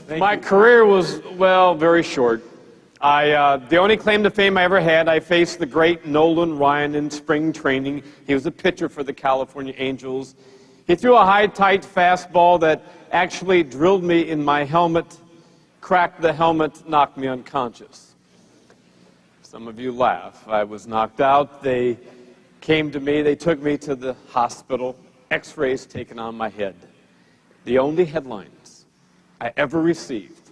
My career was, well, very short. The only claim to fame I ever had, I faced the great Nolan Ryan in spring training. He was a pitcher for the California Angels. He threw a high, tight fastball that actually drilled me in my helmet, cracked the helmet, knocked me unconscious. Some of you laugh. I was knocked out. They came to me. They took me to the hospital. X-rays taken on my head. The only headlines I ever received.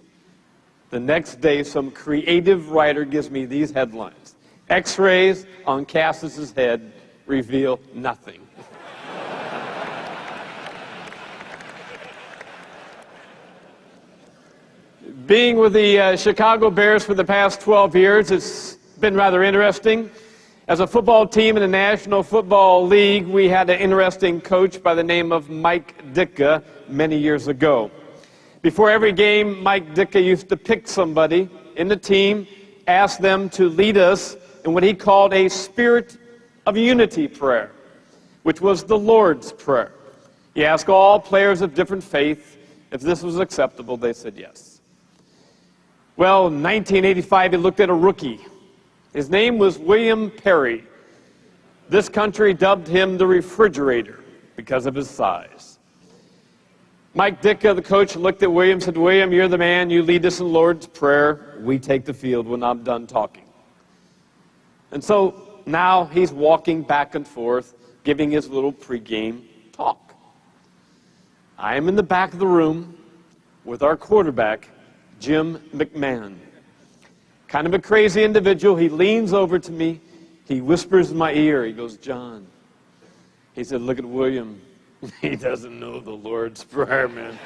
The next day, some creative writer gives me these headlines. X-rays on Cassis's head reveal nothing. Being with the Chicago Bears for the past 12 years, it's been rather interesting. As a football team in the National Football League, we had an interesting coach by the name of Mike Ditka many years ago. Before every game, Mike Ditka used to pick somebody in the team, ask them to lead us in what he called a spirit of unity prayer, which was the Lord's Prayer. He asked all players of different faith if this was acceptable. They said yes. Well, in 1985, he looked at a rookie. His name was William Perry. This country dubbed him the refrigerator because of his size. Mike Ditka, the coach, looked at William and said, William, you're the man. You lead us in the Lord's Prayer. We take the field when I'm done talking. And so now he's walking back and forth, giving his little pregame talk. I am in the back of the room with our quarterback, Jim McMahon. Kind of a crazy individual. He leans over to me. He whispers in my ear. He goes, John. He said, look at William. He doesn't know the Lord's Prayer, man.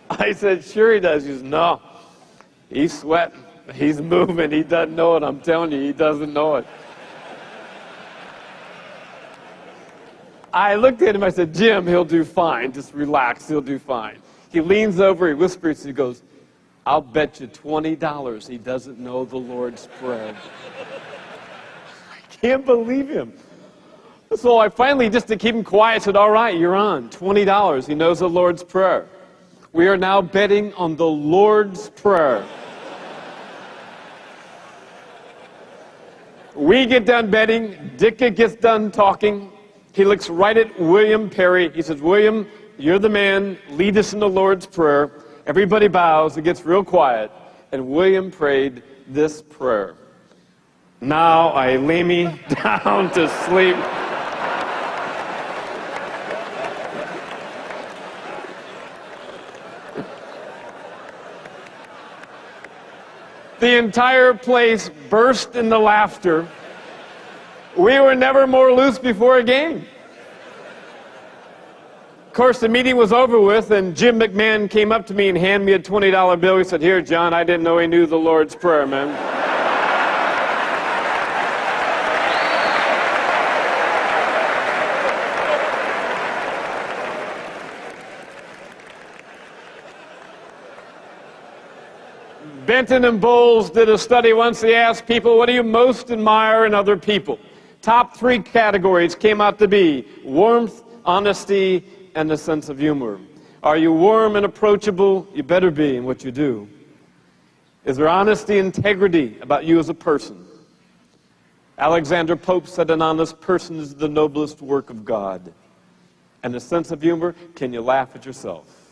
I said, sure he does. He says, no. He's sweating. He's moving. He doesn't know it. I'm telling you, he doesn't know it. I looked at him. I said, Jim, he'll do fine. Just relax. He'll do fine. He leans over, he whispers, he goes, I'll bet you $20 he doesn't know the Lord's Prayer. I can't believe him. So I finally, just to keep him quiet, said, all right, you're on. $20. He knows the Lord's Prayer. We are now betting on the Lord's Prayer. We get done betting. Ditka gets done talking. He looks right at William Perry. He says, William, you're the man. Lead us in the Lord's Prayer. Everybody bows. It gets real quiet. And William prayed this prayer. Now I lay me down to sleep. The entire place burst into laughter. We were never more loose before a game. Of course, the meeting was over with, and Jim McMahon came up to me and handed me a $20 bill. He said, here, John, I didn't know he knew the Lord's Prayer, man. Benton and Bowles did a study once. They asked people, what do you most admire in other people? Top 3 categories came out to be warmth, honesty, and a sense of humor. Are you warm and approachable? You better be in what you do. Is there honesty, integrity about you as a person? Alexander Pope said an honest person is the noblest work of God. And a sense of humor, can you laugh at yourself?